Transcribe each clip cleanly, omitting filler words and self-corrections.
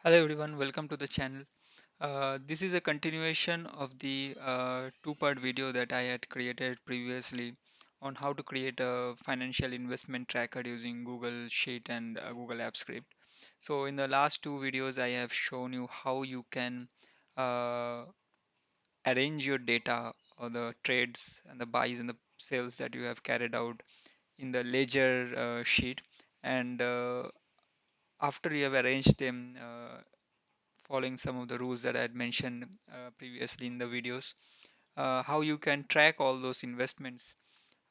Hello everyone, welcome to the channel. This is a continuation of the two-part video that I had created previously on how to create a financial investment tracker using Google Sheet and Google Apps Script. So in the last two videos, I have shown you how you can uh, arrange your data or the trades and the buys and the sales that you have carried out in the ledger sheet. And after you have arranged them, following some of the rules that I had mentioned previously in the videos, how you can track all those investments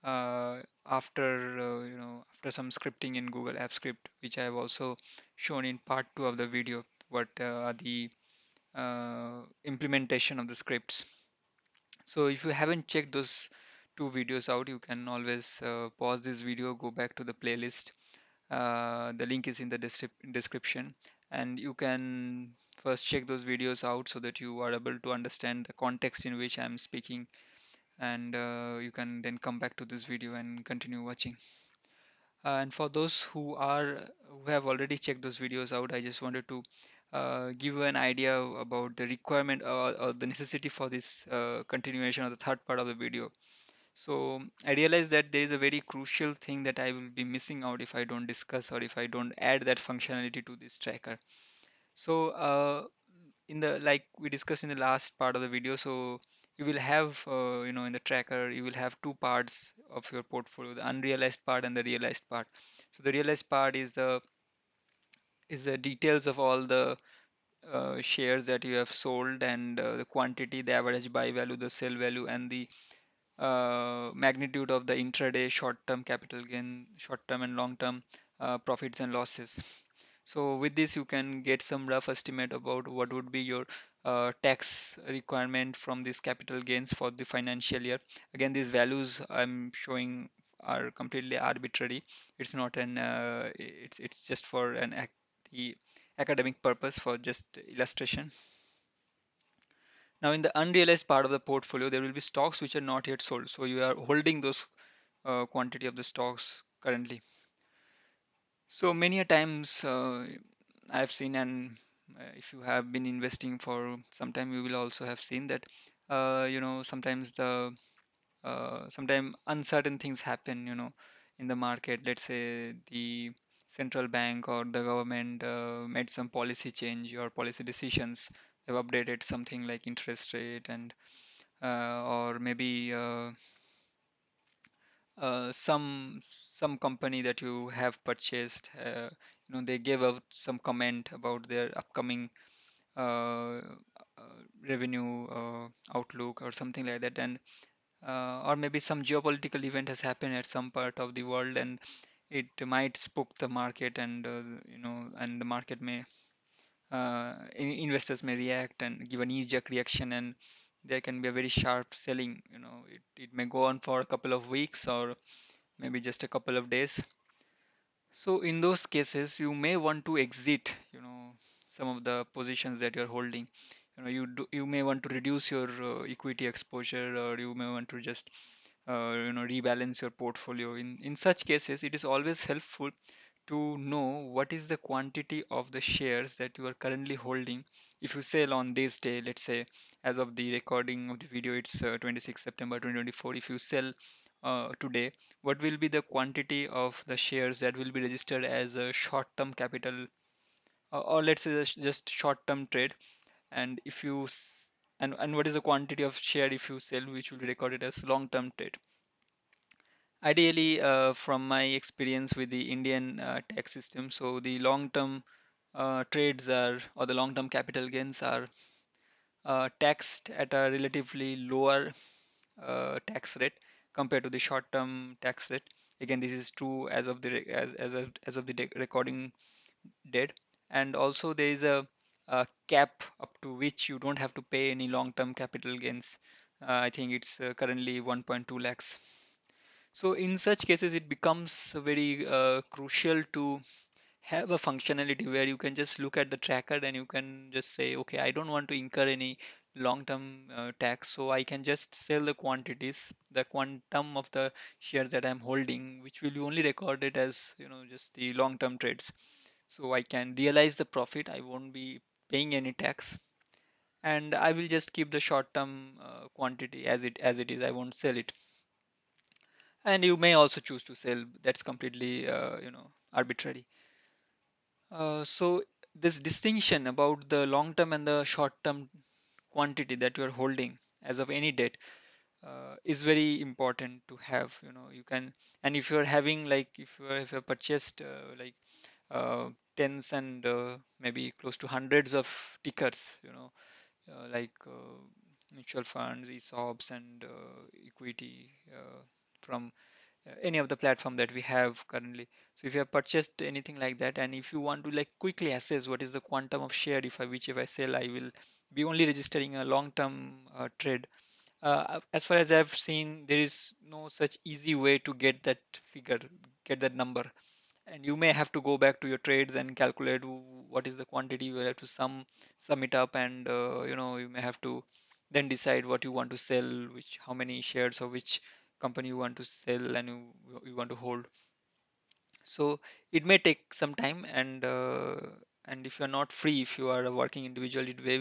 after after some scripting in Google Apps Script, which I have also shown in part 2 of the video. What are the implementation of the scripts. So if you haven't checked those two videos out, you can always pause this video, go back to the playlist. The link is in the description, and you can first check those videos out so that you are able to understand the context in which I'm speaking, and you can then come back to this video and continue watching. And for those who have already checked those videos out, I just wanted to give you an idea about the requirement or the necessity for this continuation of the third part of the video. So I realized that there is a very crucial thing that I will be missing out if I don't discuss or if I don't add that functionality to this tracker. So in the like we discussed in the last part of the video, so you will have in the tracker you will have two parts of your portfolio: the unrealized part and the realized part. So the realized part is the details of all the shares that you have sold, and the quantity, the average buy value, the sell value, and the magnitude of the intraday short-term capital gain, short-term and long-term profits and losses. So with this, you can get some rough estimate about what would be your tax requirement from these capital gains for the financial year. Again, these values I'm showing are completely arbitrary. It's not an it's just for the academic purpose, for just illustration. Now, in the unrealized part of the portfolio, there will be stocks which are not yet sold. So you are holding those quantity of the stocks currently. So many a times I've seen, and if you have been investing for some time, you will also have seen that sometimes sometimes uncertain things happen, in the market. Let's say the central bank or the government made some policy change or policy decisions. They've updated something like interest rate, and or maybe some company that you have purchased, they gave out some comment about their upcoming uh, revenue outlook or something like that. And or maybe some geopolitical event has happened at some part of the world, and it might spook the market, and and the market may investors may react and give a knee-jerk reaction, and there can be a very sharp selling. It may go on for a couple of weeks or maybe just a couple of days. So in those cases, you may want to exit, some of the positions that you're holding. You may want to reduce your equity exposure, or you may want to just rebalance your portfolio. In such cases, it is always helpful to know what is the quantity of the shares that you are currently holding. If you sell on this day, let's say as of the recording of the video, it's 26 September 2024. If you sell today, what will be the quantity of the shares that will be registered as a short-term capital, or let's say just short-term trade? And if you and what is the quantity of share if you sell, which will be recorded as long-term trade? Ideally, from my experience with the Indian tax system, so the long-term trades are, or the long-term capital gains are taxed at a relatively lower tax rate compared to the short-term tax rate. Again, this is true as of the as of the recording date. And also there is a cap up to which you don't have to pay any long-term capital gains. I think it's currently 1.2 lakhs. So in such cases, it becomes very crucial to have a functionality where you can just look at the tracker and you can just say, okay, I don't want to incur any long-term tax, so I can just sell the quantities, the quantum of the share that I'm holding, which will be only recorded as just the long-term trades. So I can realize the profit. I won't be paying any tax, and I will just keep the short term quantity as it is. I won't sell it. And you may also choose to sell. That's completely arbitrary. So this distinction about the long term and the short term quantity that you are holding as of any date is very important to have. You can, and if you are having, like, if you have purchased uh, tens and maybe close to hundreds of tickers, mutual funds, ESOPs, and equity from any of the platform that we have currently. So if you have purchased anything like that, and if you want to like quickly assess what is the quantum of share, if I sell, I will be only registering a long term trade. As far as I've seen, there is no such easy way to get that figure, get that number. And you may have to go back to your trades and calculate what is the quantity. You will have to sum it up, and you may have to then decide what you want to sell, which how many shares of which company you want to sell, and you want to hold. So it may take some time, and if you're not free, if you are a working individual, it may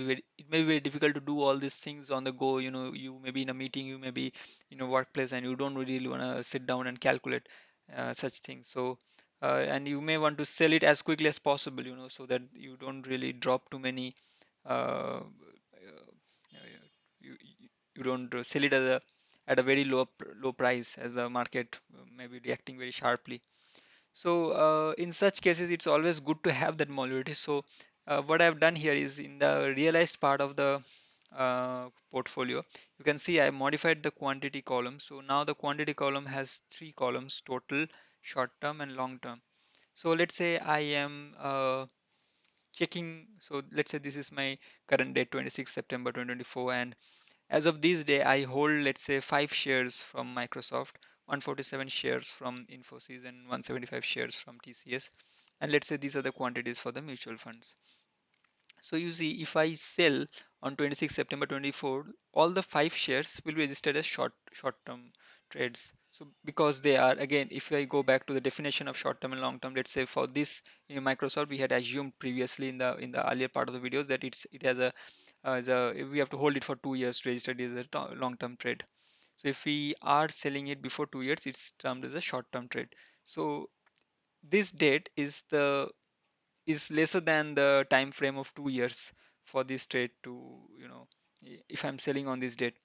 be very difficult to do all these things on the go. You may be in a meeting, you may be in a workplace, and you don't really want to sit down and calculate such things. So and you may want to sell it as quickly as possible, so that you don't really drop too many uh, uh, you don't sell it at a very low price, as the market may be reacting very sharply. So in such cases, it's always good to have that modularity. So what I've done here is, in the realized part of the portfolio, you can see I modified the quantity column. So now the quantity column has three columns: total, short term, and long term. So let's say I am checking. So let's say this is my current date, 26 September 2024, and as of this day, I hold, let's say, 5 shares from Microsoft, 147 shares from Infosys, and 175 shares from TCS. And let's say these are the quantities for the mutual funds. So you see, if I sell on 26 September 24, all the 5 shares will be registered as short-term trades. So because they are, again, if I go back to the definition of short-term and long-term, let's say for this in Microsoft, we had assumed previously in the earlier part of the videos that it has we have to hold it for 2 years to register it as a long-term trade. So if we are selling it before 2 years, it's termed as a short-term trade. So this date is lesser than the time frame of 2 years for this trade to, if I'm selling on this date.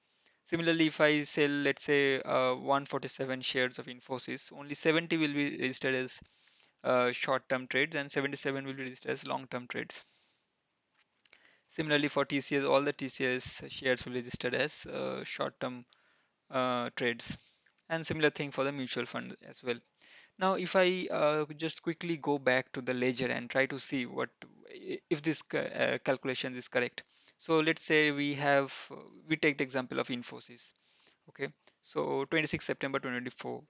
Similarly, if I sell, let's say, 147 shares of Infosys, only 70 will be registered as short-term trades, and 77 will be registered as long-term trades. Similarly, for TCS, all the TCS shares will be registered as short-term trades, and similar thing for the mutual fund as well. Now, if I just quickly go back to the ledger and try to see if this calculation is correct. So let's say we take the example of Infosys. Okay, so 26 September 2024.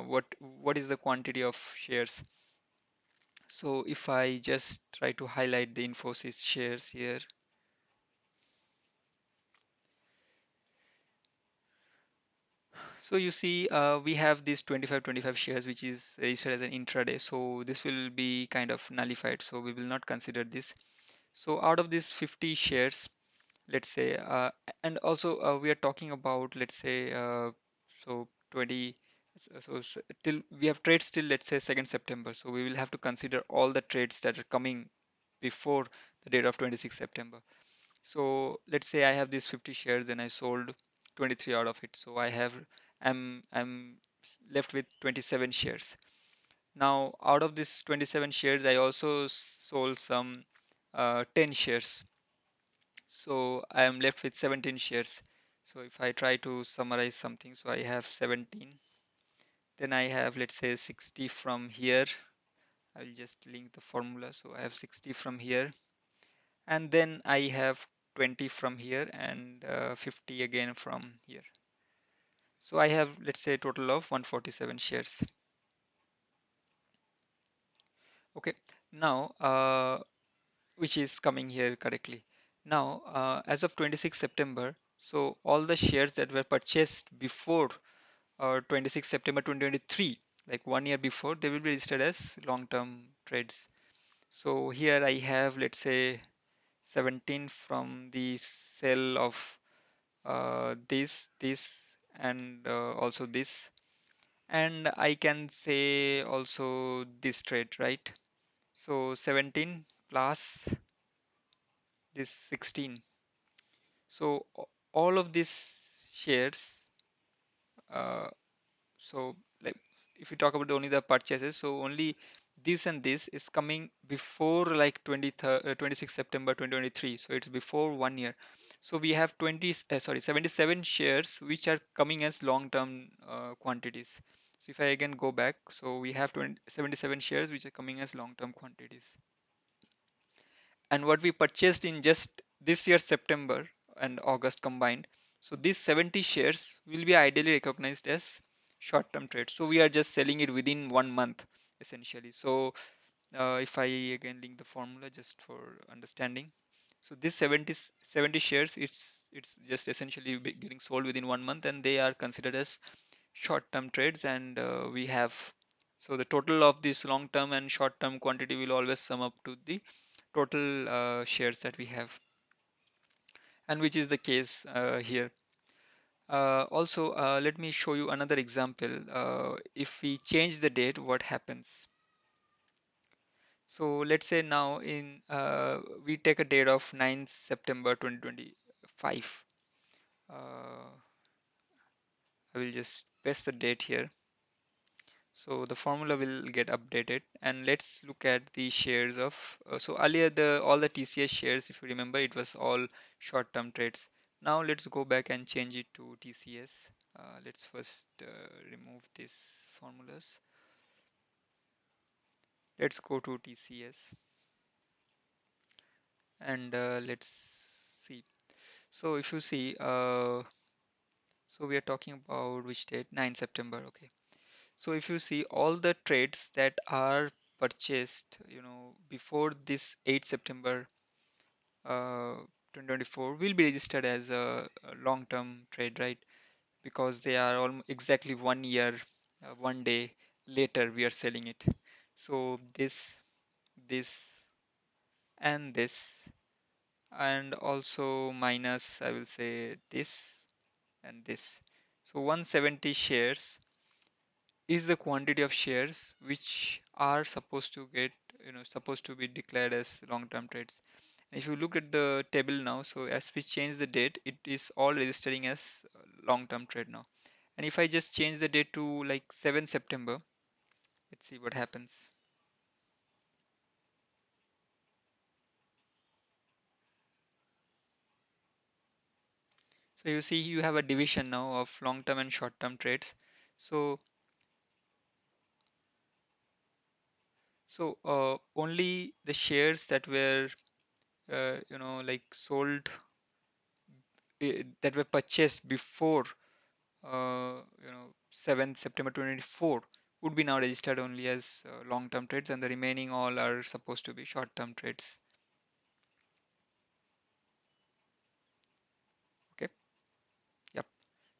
What is the quantity of shares? So if I just try to highlight the Infosys shares here, so you see, we have this 25 shares, which is registered as an intraday. So this will be kind of nullified. So we will not consider this. So out of these 50 shares, let's say, and also we are talking about, let's say, so 20, till we have trades till, let's say, 2nd September. So we will have to consider all the trades that are coming before the date of 26 September. So let's say I have these 50 shares and I sold 23 out of it. So I'm left with 27 shares. Now out of this 27 shares, I also sold some 10 shares. So I am left with 17 shares. So if I try to summarize something, so I have 17. Then I have, let's say, 60 from here. I will just link the formula. So I have 60 from here, and then I have 20 from here, and 50 again from here. So I have, let's say, a total of 147 shares. Okay, now which is coming here correctly. Now as of 26 September, so all the shares that were purchased before 26 September 2023, like 1 year before, they will be registered as long-term trades. So here I have, let's say, 17 from the cell of this, and also this. And I can say also this trade, right? So 17 plus this 16. So all of these shares, uh, so like if you talk about only the purchases, so only this and this is coming before like 26 September 2023. So it's before 1 year. So we have 77 shares which are coming as long-term quantities. So if I again go back, so we have 77 shares which are coming as long-term quantities. And what we purchased in just this year September and August combined, so these 70 shares will be ideally recognized as short-term trades. So we are just selling it within 1 month essentially. So if I again link the formula just for understanding, so this 70 shares, it's just essentially getting sold within 1 month, and they are considered as short-term trades. And we have, so the total of this long-term and short-term quantity will always sum up to the total shares that we have, and which is the case here. Also, let me show you another example. If we change the date, what happens? So let's say now we take a date of 9th September 2025. I will just paste the date here. So the formula will get updated, and let's look at the shares of, so earlier all the TCS shares, if you remember, it was all short-term trades. Now let's go back and change it to TCS. Let's first remove these formulas. Let's go to TCS, and let's see. So if you see, so we are talking about which date? 9 September. Okay. So if you see all the trades that are purchased, before this 8 September 2024 will be registered as a long-term trade, right? Because they are almost exactly 1 year, 1 day later we are selling it. So this, and this, and also minus, I will say this and this. So 170 shares is the quantity of shares which are supposed to be declared as long-term trades. And if you look at the table now, so as we change the date, it is all registering as long-term trade now. And if I just change the date to like 7 September, let's see what happens. So you see you have a division now of long-term and short-term trades. So only the shares that were like sold, that were purchased before 7th September 2024 would be now registered only as long-term trades, and the remaining all are supposed to be short-term trades. Okay. Yep.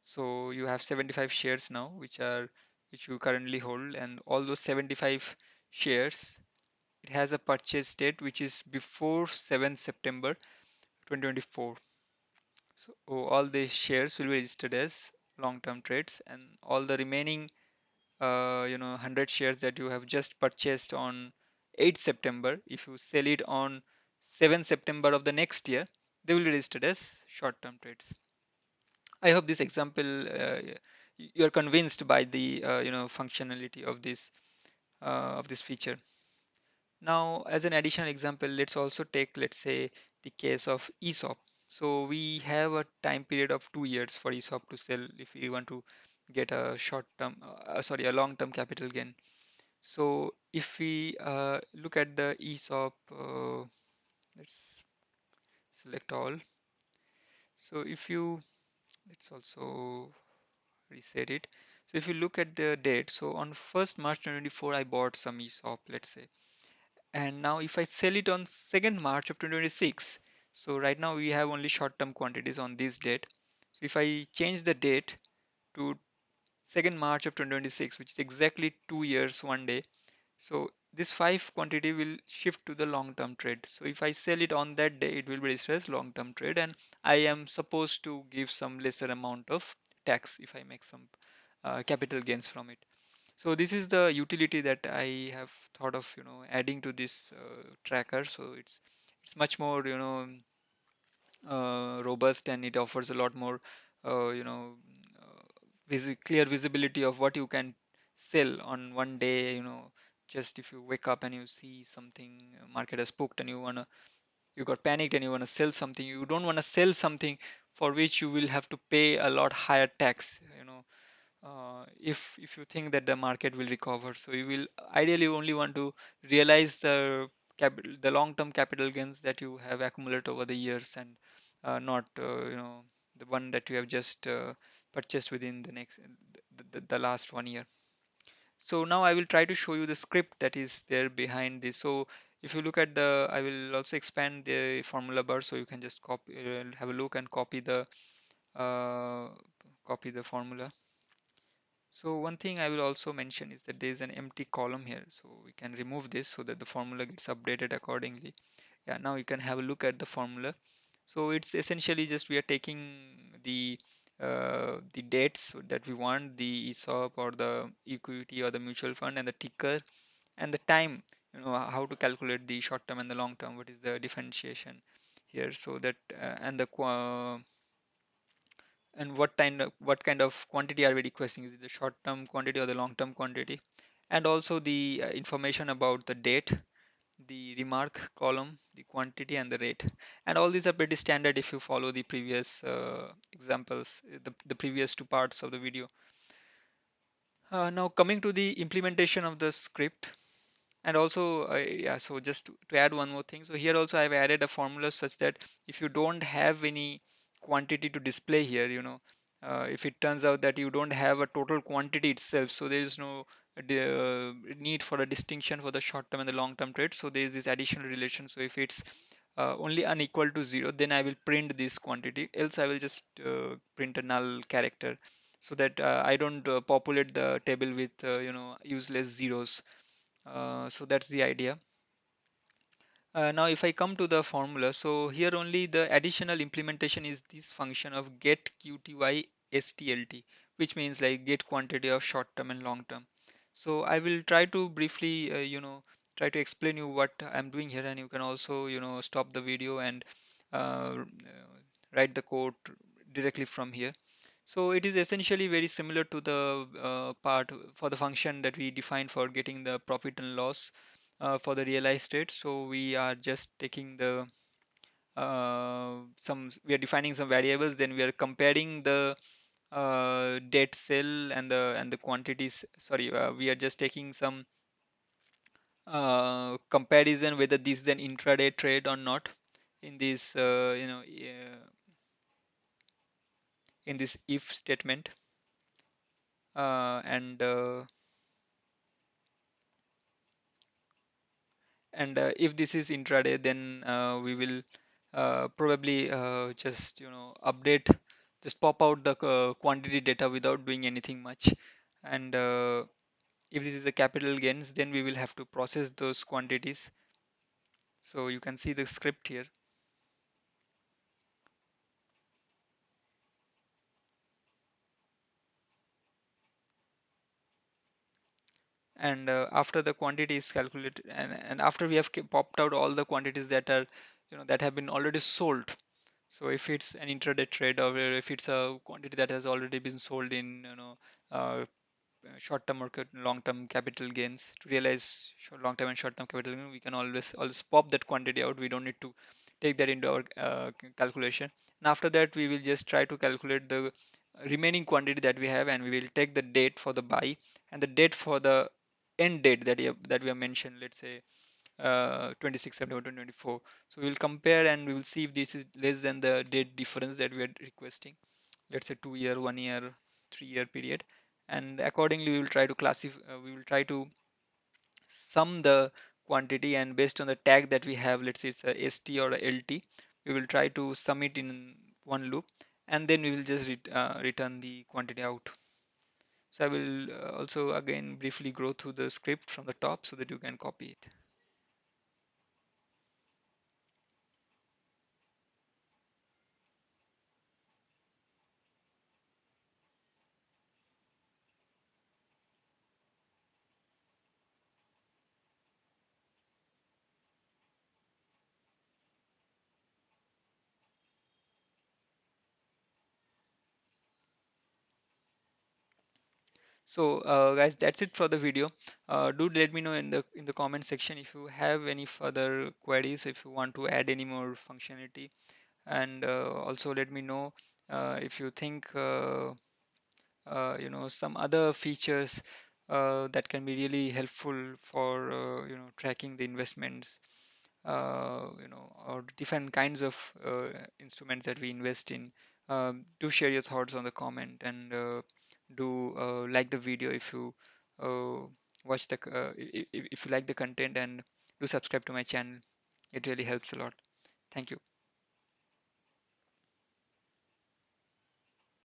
So you have 75 shares now which you currently hold, and all those 75 shares, it has a purchase date which is before 7th September 2024. So all the shares will be registered as long-term trades, and all the remaining 100 shares that you have just purchased on 8 September, if you sell it on 7 September of the next year, they will be registered as short-term trades. I hope this example, you are convinced by the functionality of this feature. Now, as an additional example, let's also take, let's say, the case of ESOP. So we have a time period of 2 years for ESOP to sell if we want to get a a long-term capital gain. So if we look at the ESOP, let's select all. So if you, let's also reset it. So if you look at the date, so on 1st March 2024, I bought some ESOP, let's say. And now if I sell it on 2nd March of 2026, so right now we have only short-term quantities on this date. So if I change the date to 2nd March of 2026, which is exactly 2 years, 1 day, so this 5 quantity will shift to the long term trade. So if I sell it on that day, it will be registered as long term trade, and I am supposed to give some lesser amount of tax if I make some capital gains from it. So this is the utility that I have thought of, adding to this tracker. So it's much more, robust, and it offers a lot more clear visibility of what you can sell on one day. Just if you wake up and you see something, market has spooked, and you got panicked and you want to sell something, you don't want to sell something for which you will have to pay a lot higher tax, if you think that the market will recover. So you will ideally only want to realize the capital, the long term capital gains that you have accumulated over the years, and not the one that you have just purchased within the last 1 year. So now I will try to show you the script that is there behind this. So if you look at the, I will also expand the formula bar, so you can just copy, have a look and uh, copy the formula. So one thing I will also mention is that there is an empty column here, so we can remove this so that the formula gets updated accordingly. Yeah, now you can have a look at the formula. So it's essentially just we are taking the dates that we want, the ESOP or the equity or the mutual fund, and the ticker and the time, how to calculate the short term and the long term, what is the differentiation here, so that and the and what kind of quantity are we requesting, is it the short term quantity or the long term quantity, and also the information about the date, the remark column, the quantity, and the rate. And all these are pretty standard if you follow the previous examples, the previous two parts of the video. Now coming to the implementation of the script. And also, yeah, so just to add one more thing, so here also I've added a formula such that if you don't have any quantity to display here, if it turns out that you don't have a total quantity itself, so there is no need for a distinction for the short term and the long term trade. So there is this additional relation. So if it's only unequal to 0, then I will print this quantity, else I will just print a null character, so that I don't populate the table with useless zeros. So that's the idea. Now if I come to the formula, so here only the additional implementation is this function of get qty stlt, which means like get quantity of short term and long term. So I will try to briefly try to explain you what I'm doing here, and you can also stop the video and write the code directly from here. So it is essentially very similar to the part for the function that we defined for getting the profit and loss for the realized rate. So we are just taking the we are defining some variables, then we are comparing the debt sell and the quantities. Sorry, we are just taking some comparison whether this is an intraday trade or not in this in this if statement, and if this is intraday, then we will probably just update, just pop out the quantity data without doing anything much. And if this is the capital gains, then we will have to process those quantities. So you can see the script here. And after the quantity is calculated, and after we have popped out all the quantities that are that have been already sold. So if it's an intraday trade, or if it's a quantity that has already been sold in uh, short-term or long-term capital gains, to realize long-term and short-term capital gain, we can always pop that quantity out. We don't need to take that into our calculation. And after that, we will just try to calculate the remaining quantity that we have, and we will take the date for the buy and the date for the end date that we have mentioned. Let's say 26 September 2024. So we will compare and we will see if this is less than the date difference that we are requesting. Let's say 2 year, 1 year, 3 year period, and accordingly we will try to classify. We will try to sum the quantity, and based on the tag that we have, let's say it's a ST or a LT, we will try to sum it in one loop, and then we will just return the quantity out. So I will also again briefly go through the script from the top so that you can copy it. So guys, that's it for the video. Do let me know in the comment section if you have any further queries, if you want to add any more functionality, and also let me know if you think some other features that can be really helpful for tracking the investments, or different kinds of instruments that we invest in. Do share your thoughts on the comment, and do like the video if you uh, watch the if you like the content, and do subscribe to my channel. It really helps a lot. Thank you.